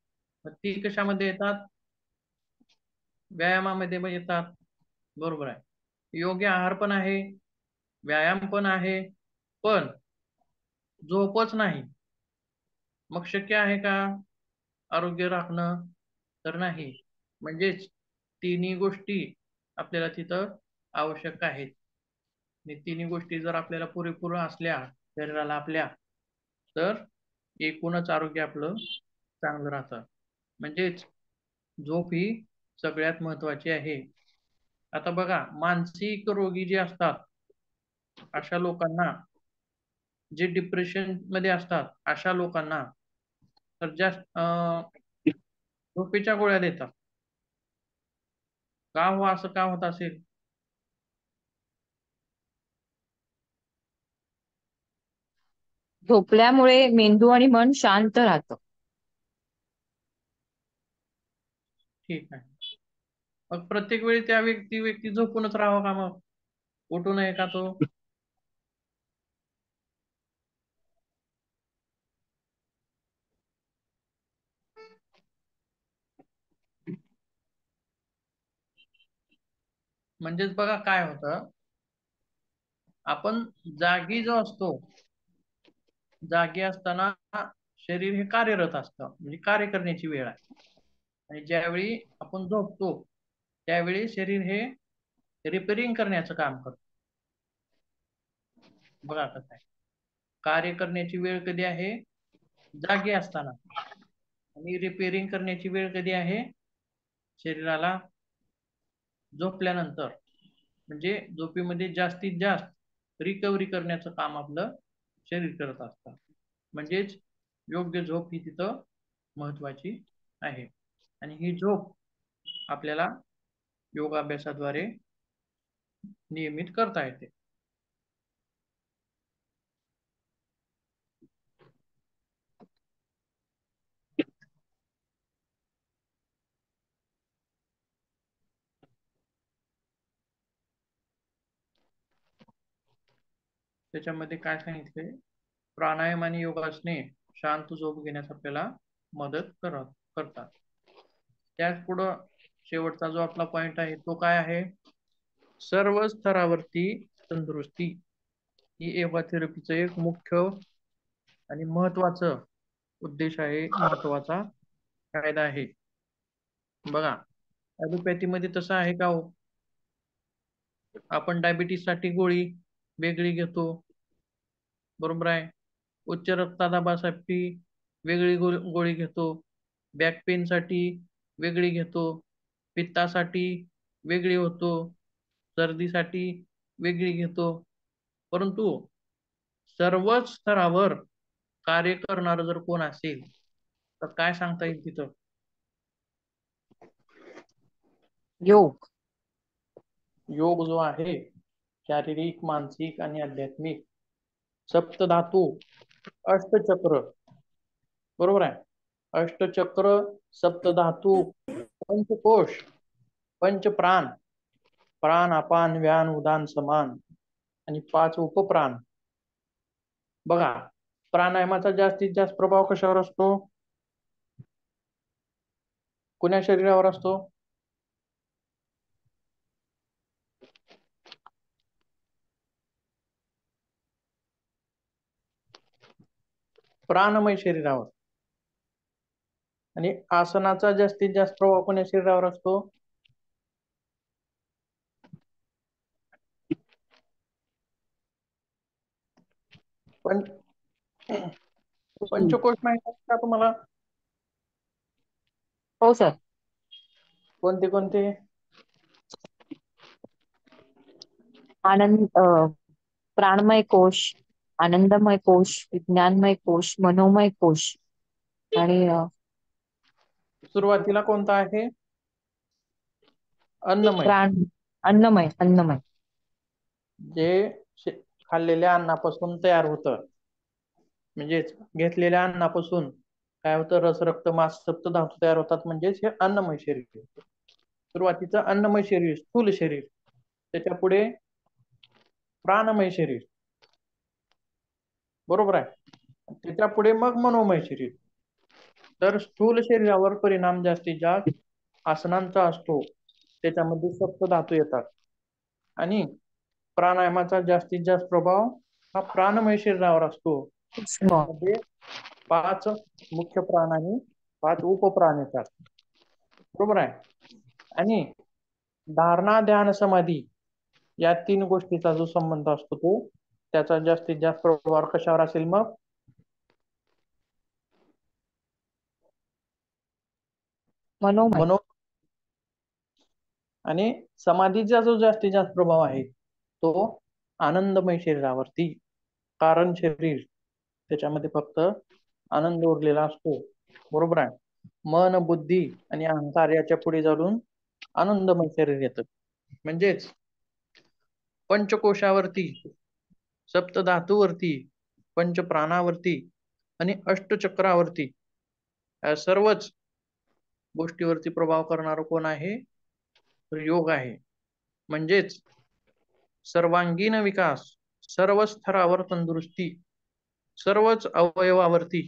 मग ती कशामध्ये येतात? व्यायामामध्ये पण येतात. बरोबर आहे. योग्य आहार पण आहे, व्यायाम पण आहे, पण झोपच नाही. मग शक्य आहे का आरोग्य राखणं? तर नाही. म्हणजेच तिन्ही गोष्टी आपल्याला तिथं आवश्यक आहेत. आणि तिन्ही गोष्टी जर आपल्याला पुरेपूर असल्या शरीराला आपल्या, तर एकूणच आरोग्य आपलं चांगलं राहतं. म्हणजेच झोप ही सगळ्यात महत्वाची आहे. आता बघा, मानसिक रोगी जे असतात अशा लोकांना, जे डिप्रेशन मध्ये असतात अशा लोकांना तर जास्त झोपेच्या गोळ्या देतात. का हो, असं का होत असेल? झोपल्यामुळे मेंदू आणि मन शांत राहतं. ठीक आहे. मग प्रत्येक वेळी त्या व्यक्ती झोपूनच राहावं का? मग उठू नये का तो? म्हणजेच बघा काय होतं, आपण जागी जो असतो, जागी असताना शरीर हे कार्यरत असतं, म्हणजे कार्य करण्याची वेळ आहे. आणि ज्यावेळी आपण झोपतो त्यावेळी शरीर हे रिपेअरिंग करण्याचं काम करतं. बघा कसं आहे, कार्य करण्याची वेळ कधी आहे? जागी असताना. आणि रिपेअरिंग करण्याची वेळ कधी आहे? शरीराला झोपल्यानंतर. म्हणजे झोपेमध्ये जास्तीत जास्त रिकव्हरी करण्याचं काम आपलं शरीर करत असतं. म्हणजेच योग्य झोप ही तिथं महत्वाची आहे. आणि ही झोप आपल्याला योगाभ्यासाद्वारे नियमित करता येते. त्याच्यामध्ये काय सांगितले? प्राणायाम आणि योगासने शांत झोप घेण्यास आपल्याला मदत करतात. त्याच पुढं शेवटचा जो आपला पॉइंट आहे तो काय आहे? सर्व स्तरावरती तंदुरुस्ती ही योगा थेरपीचं एक मुख्य आणि महत्वाचं उद्देश आहे, महत्वाचा फायदा आहे. बघा, ॲलोपॅथी मध्ये तसं आहे का हो? आपण डायबिटीस साठी गोळी वेगळी घेतो, बरोबर आहे. उच्च रक्तदाबासाठी वेगळी गोळी घेतो, बॅक पेन साठी वेगळी घेतो, पित्तासाठी वेगळी होतो, सर्दीसाठी वेगळी घेतो. परंतु सर्वच स्तरावर कार्य करणार जर कोण असेल तर काय सांगता येईल तिथं? योग. योग जो आहे, शारीरिक, मानसिक आणि आध्यात्मिक सप्तधातू, अष्टचक्र, बरोबर आहे. अष्टचक्र, सप्तधातू, पंचकोश, पंचप्राण, प्राण, अपान, व्यान, उदान, समान आणि 5 उपप्राण. बघा, प्राणायामाचा जास्तीत जास्त प्रभाव कशावर असतो? कोण्या शरीरावर असतो? प्राणमय शरीरावर. आणि आसनाचा जास्तीत जास्त प्रभाव कोण्या शरीरावर असतो? पण पंचकोश माहिती आहे का तुम्हाला? हो सर. कोणते कोणते? आनंद प्राणमय कोश, आनंदमय कोश, विज्ञानमय कोश, मनोमय कोश आणि सुरुवातीला कोणता आहे? अन्नमय. प्राण अन्नमय अन्नमय. जे खाल्लेल्या अन्नापासून तयार होतं, म्हणजेच घेतलेल्या अन्नापासून काय होतं, रस रक्त मांस सप्त धातू तयार होतात, म्हणजेच हे अन्नमय शरीर. सुरुवातीचं अन्नमय शरीर, स्थूल शरीर, त्याच्या पुढे प्राणमय शरीर, बरोबर आहे, त्याच्या पुढे मग मनोमय शरीर. तर स्थूल शरीरावर परिणाम जास्तीत जास्त आसनांचा असतो, त्याच्यामध्ये सप्त धातू येतात. आणि प्राणायामाचा जास्तीत जास्त प्रभाव हा प्राणमय शरीरावर असतो. सूक्ष्म. त्यामध्ये 5 मुख्य प्राण आणि 5 उपप्राण येतात, बरोबर आहे. आणि धारणा, ध्यान, समाधी या 3 गोष्टीचा जो संबंध असतो तो त्याचा जास्तीत जास्त प्रभाव कशावर असेल? मग मनोमय. मनो. आणि समाधीचा जो जास्तीत जास्त प्रभाव आहे तो आनंदमय शरीरावरती, कारण शरीर त्याच्यामध्ये फक्त आनंद उरलेला असतो, बरोबर आहे. मन, बुद्धी आणि अहंकार याच्या पुढे जाऊन आनंदमय शरीर येतं. म्हणजेच पंचकोशावरती, सप्तधातूवरती, पंचप्राणावरती आणि अष्टचक्रावरती या सर्वच गोष्टीवरती प्रभाव करणारं कोण आहे? तर योग आहे. म्हणजेच सर्वांगीण विकास, सर्व स्तरावर तंदुरुस्ती, सर्वच अवयवावरती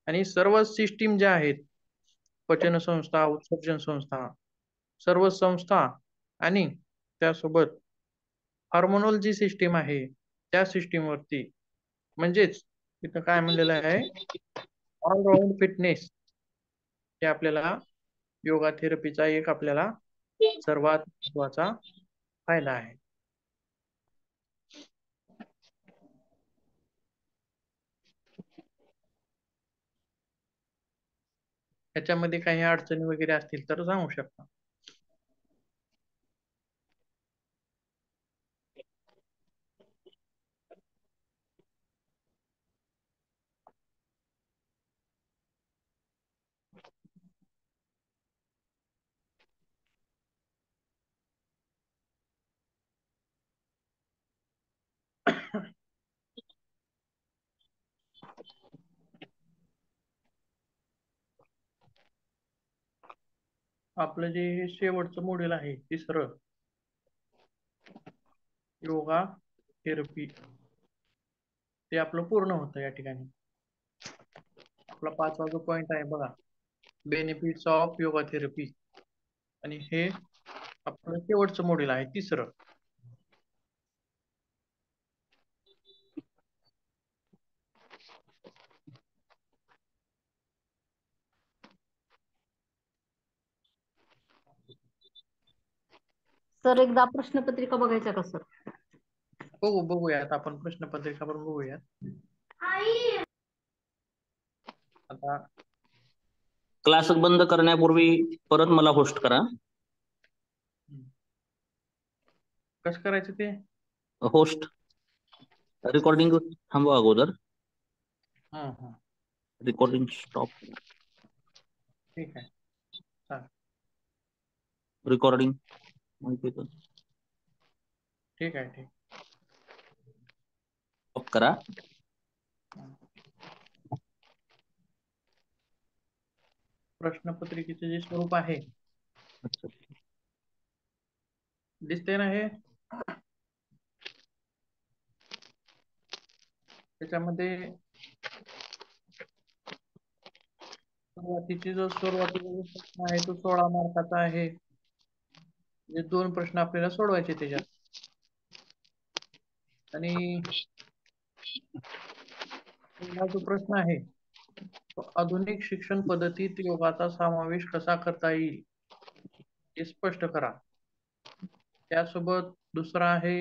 आणि सर्व सिस्टीम ज्या आहेत, पचन संस्था, उत्सर्जन संस्था, सर्व संस्था आणि त्यासोबत हार्मोनल जी सिस्टीम आहे त्या सिस्टीम वरती, म्हणजेच इथं काय म्हणलेलं आहे, ऑलराऊंड फिटनेस, हे आपल्याला योगा थेरपीचा एक आपल्याला सर्वात महत्वाचा फायदा आहे. त्याच्यामध्ये काही अडचणी वगैरे असतील तर सांगू शकता. आपलं जे शेवटचं मॉड्यूल आहे, तिसरं, योगा थेरपी, ते आपलं पूर्ण होतं या ठिकाणी. आपला 5वा जो पॉइंट आहे बघा, बेनिफिट्स ऑफ योगा थेरपी, आणि हे आपलं शेवटचं मॉड्यूल आहे, तिसरं. सर एकदा प्रश्नपत्रिका बघायच्या का सर? बघूयात आपण प्रश्नपत्रिका पण बघूयात. आता क्लास बंद करण्यापूर्वी परत मला होस्ट करा. कसं करायचं ते? होस्ट रिकॉर्डिंग थांबवा अगोदर. Recording stop. ठीक आहे, चालेल. रिकॉर्डिंग ठीक आहे, ठीक. स्टॉप करा. प्रश्नपत्रिकेचे जे स्वरूप आहे दिसते ना, हे त्याच्यामध्ये सुरुवातीचा जो प्रश्न आहे तो 16 मार्काचा आहे. जे 2 प्रश्न आपल्याला सोडवायचे त्याच्यात. आणि पहिला जो प्रश्न आहे तो आधुनिक शिक्षण पद्धतीत योगाचा समावेश कसा करता येईल हे स्पष्ट करा. त्यासोबत दुसरा आहे,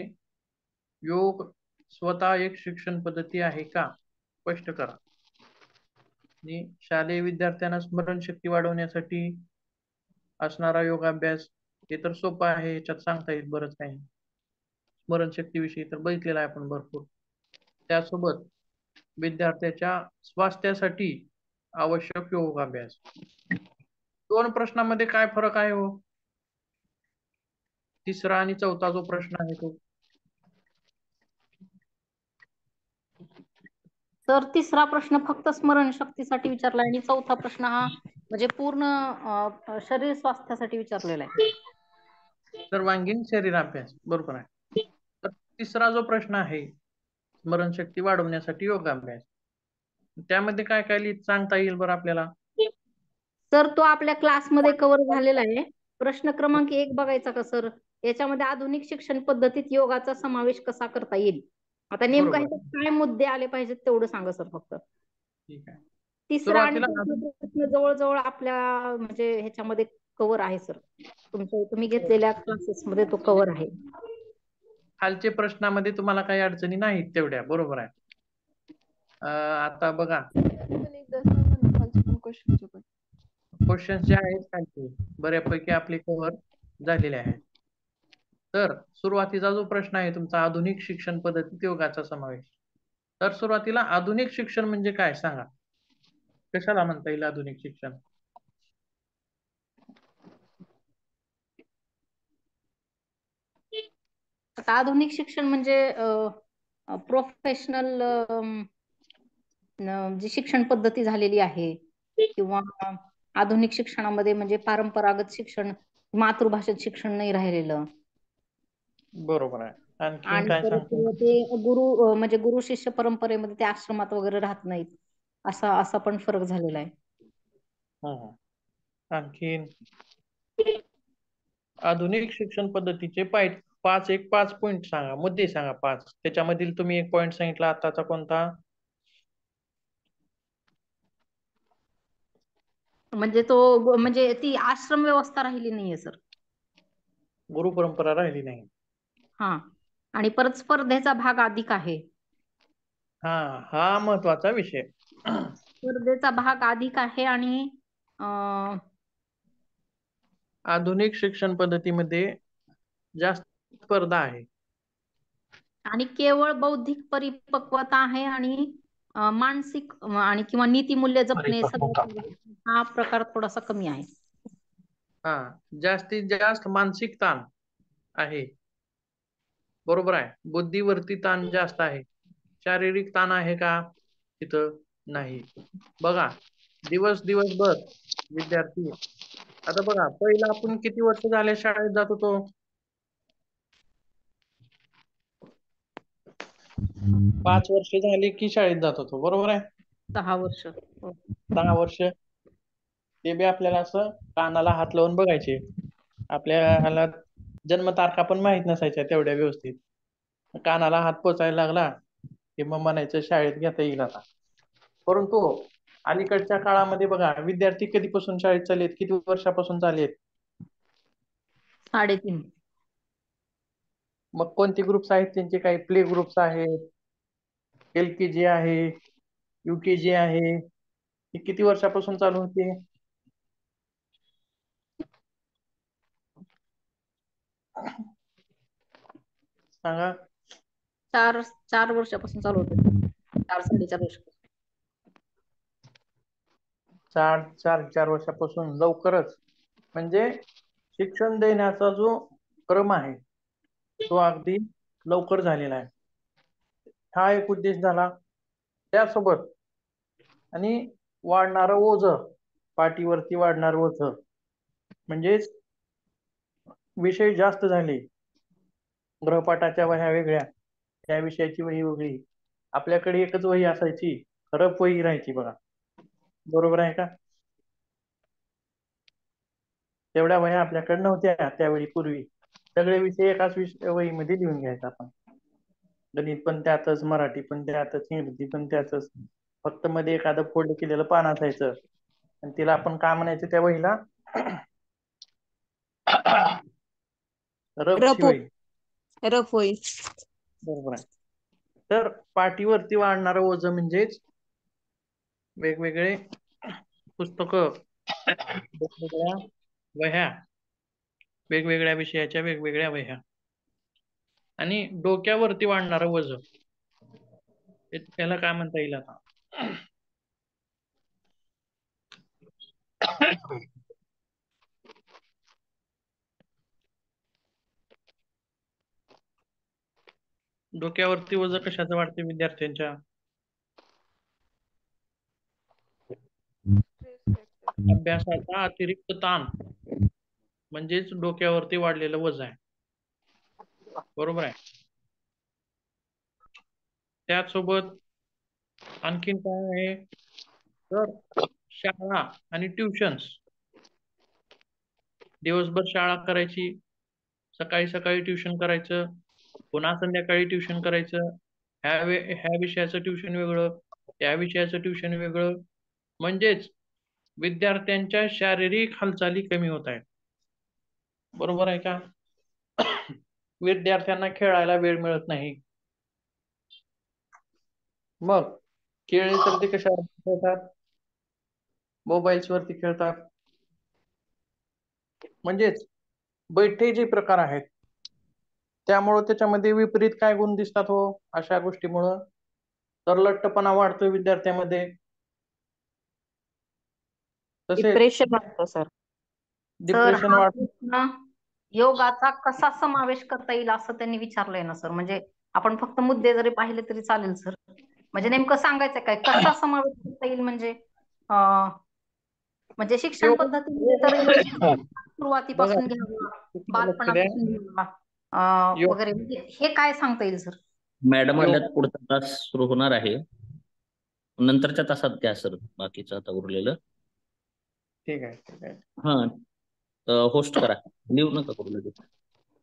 योग स्वतः एक शिक्षण पद्धती आहे का, स्पष्ट करा. आणि शालेय विद्यार्थ्यांना स्मरणशक्ती वाढवण्यासाठी असणारा योगाभ्यास, हे तर सोपा आहे, याच्यात सांगता येईल बरंच काही. स्मरणशक्तीविषयी तर बघितलेलं आहे आपण भरपूर. त्यासोबत विद्यार्थ्याच्या स्वास्थ्यासाठी आवश्यक योगाभ्यास. 2 प्रश्नामध्ये काय फरक आहे हो? तिसरा आणि चौथा जो प्रश्न आहे तो. तर तिसरा प्रश्न फक्त स्मरणशक्तीसाठी विचारला आणि चौथा प्रश्न हा म्हणजे पूर्ण शरीर स्वास्थ्यासाठी विचारलेला आहे. सर्वांगीण शरीराभ्यास बरोबर आहे. तर तिसरा जो प्रश्न आहे स्मरणशक्ती वाढवण्यासाठी योगाभ्यास, त्यामध्ये काय काय सांगता येईल बरं आपल्याला? सर तो आपल्या क्लासमध्ये कव्हर झालेला आहे. प्रश्न क्रमांक 1 बघायचा का सर? याच्यामध्ये आधुनिक शिक्षण पद्धतीत योगाचा समावेश कसा करता येईल? आता नेमका बरोबर. ह्याच्यात काय मुद्दे आले पाहिजेत तेवढं सांगा सर फक्त. ठीक आहे. तिसरा आणि सुरुवातीला चौथा प्रश्न जवळजवळ आपल्या म्हणजे ह्याच्यामध्ये कव्हर आहे सर. तुम्ही घेतलेल्या क्लासेसमध्ये तो कव्हर आहे. खालचे प्रश्नामध्ये तुम्हाला काही अडचणी नाहीत तेवढ्या, बरोबर आहे. आता बघा पण एकदा सांगा ना खालचे पण क्वेश्चनचे पण. क्वेश्चन जे आहेत खालचे बऱ्यापैकी आपले कव्हर झालेले आहेत. तर सुरुवातीचा जो प्रश्न आहे तुमचा आधुनिक शिक्षण पद्धतीत योगाचा समावेश. तर सुरुवातीला आधुनिक शिक्षण म्हणजे काय सांगा? कशाला म्हणता येईल आधुनिक शिक्षण? आता आधुनिक शिक्षण म्हणजे प्रोफेशनल जी शिक्षण पद्धती झालेली आहे किंवा आधुनिक शिक्षणामध्ये म्हणजे परंपरागत शिक्षण, मातृभाषेत शिक्षण नाही राहिलेलं. बरोबर आहे. आणखीन आणि काय परत सांगता येईल? ते म्हणजे गुरु शिष्य परंपरेमध्ये ते आश्रमात वगैरे राहत नाहीत. असा पण फरक झालेला आहे. हं. आणखीन आधुनिक शिक्षण पद्धतीचे 5 पॉइंट सांगा, मुद्दे सांगा 5. त्याच्यामधील तुम्ही एक पॉइंट सांगितला आताचा कोणता? म्हणजे म्हणजे ती आश्रम व्यवस्था राहिली नाहीये सर. गुरु परंपरा राहिली नाही. हा. आणि परत स्पर्धेचा भाग अधिक आहे. हा महत्वाचा विषय. स्पर्धेचा भाग अधिक आहे आणि आधुनिक शिक्षण पद्धतीमध्ये जास्त स्पर्धा आहे. आणि केवळ बौद्धिक परिपक्वता आहे आणि मानसिक आणि किंवा नीतिमूल्य जपणे हा प्रकार थोडासा कमी आहे. जास्तीत जास्त मानसिक ताण आहे. बरोबर आहे. बुद्धीवरती ताण जास्त आहे. शारीरिक ताण आहे का? तिथं नाही. बघा दिवसभर विद्यार्थी आता बघा पहिला आपण किती वर्ष झाले शाळेत जात होतो? 5 वर्ष झाली की शाळेत जात होतो, बरोबर आहे. 6 वर्ष. 6 वर्ष ते बी आपल्याला असं कानाला हात लावून बघायचे. आपल्याला जन्मतारखा पण माहित नसायच्या तेवढ्या व्यवस्थित. कानाला हात पोचायला लागला की मग म्हणायचं शाळेत घेता येईल आता. परंतु अलीकडच्या काळामध्ये बघा विद्यार्थी कधीपासून शाळेत चाललेत, किती वर्षापासून चाललेत? 3.5. मग कोणते ग्रुप्स आहेत त्यांचे? काही प्ले ग्रुप्स आहेत, LKG आहे, UKG आहे. हे किती वर्षापासून चालू होते? सांगा. 4 वर्षापासून चालू होते. 4-4.5 वर्ष. 4 वर्षापासून लवकरच. म्हणजे शिक्षण देण्याचा जो क्रम आहे तो अगदी लवकर झालेला आहे. हा एक उद्देश झाला. त्यासोबत आणि वाढणारं ओझं, पाठीवरती वाढणारं ओझं म्हणजेच विषय जास्त झाले. गृहपाठाच्या वह्या वेगळ्या, त्या विषयाची वही वेगळी. आपल्याकडे एकच वही असायची, रफ वही राहायची बघा. बरोबर आहे का? तेवढ्या वह्या आपल्याकडे नव्हत्या त्यावेळी. पूर्वी सगळे विषय एकाच वहीमध्ये लिहून घ्यायचा आपण. गणित पण त्यातच, मराठी पण त्यातच, इंग्रजी पण त्यातच. फक्त मध्ये एखादं फोल्ड केलेलं पान असायचं आणि तिला आपण काय म्हणायचं त्या वहीला? रफची वही. रफ होईल. बरोबर आहे. तर पाठीवरती वाढणारं ओझं म्हणजेच वेगवेगळे पुस्तकं, वेगवेगळ्या वह्या, वेगवेगळ्या विषयाच्या वेगवेगळ्या वह्या. आणि डोक्यावरती वाढणारं वजन याला काय म्हणता येईल आता? डोक्यावरती वजन कशाचं वाढते विद्यार्थ्यांच्या? अभ्यासाचा अतिरिक्त ताण म्हणजेच डोक्यावरती वाढलेलं वजन आहे. बरोबर आहे. त्याचसोबत आणखीन काय आहे तर शाळा आणि ट्युशन्स. दिवसभर शाळा करायची, सकाळी सकाळी ट्युशन करायचं, पुन्हा संध्याकाळी ट्युशन करायचं. ह्या विषयाचं ट्युशन वेगळं, त्या विषयाचं ट्युशन वेगळं. म्हणजेच विद्यार्थ्यांच्या शारीरिक हालचाली कमी होत आहेत. बरोबर आहे का? विद्यार्थ्यांना खेळायला वेळ मिळत नाही. मग खेळ तर ते कशावर खेळतात? मोबाईल्स वरती खेळतात. म्हणजेच बैठे जे प्रकार आहेत त्यामुळं त्याच्यामध्ये विपरीत काय गुण दिसतात हो अशा गोष्टीमुळं? तर लठ्ठपणा वाढतो विद्यार्थ्यामध्ये. तसेच डिप्रेशन वाटतं सर. सर डिप्रेशन हा वाढतं. प्रश्न योगाचा कसा समावेश करता येईल असं त्यांनी विचारलंय ना सर. म्हणजे आपण फक्त मुद्दे जरी पाहिले तरी चालेल सर. म्हणजे नेमकं सांगायचं काय कसा समावेश करता येईल म्हणजे शिक्षण पद्धतीमध्ये तर बघा सुरुवातीपासून घ्यावं, लक्ष द्या. बालपणापासून घ्यावा योग वगैरे. म्हणजे हे काय सांगता येईल सर? मॅडम योग आल्यात, पुढचा तास सुरू होणार आहे. नंतरच्या तासात द्या सर बाकीचं आता उरलेलं. ठीक आहे, ठीक आहे. हा, होस्ट करा, लिहू नका करू लगेच.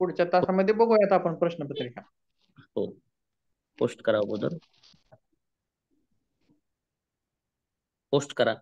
पुढच्या तासामध्ये बघूयात आपण प्रश्नपत्रिका. हो, होस्ट करा अगोदर, होस्ट करा.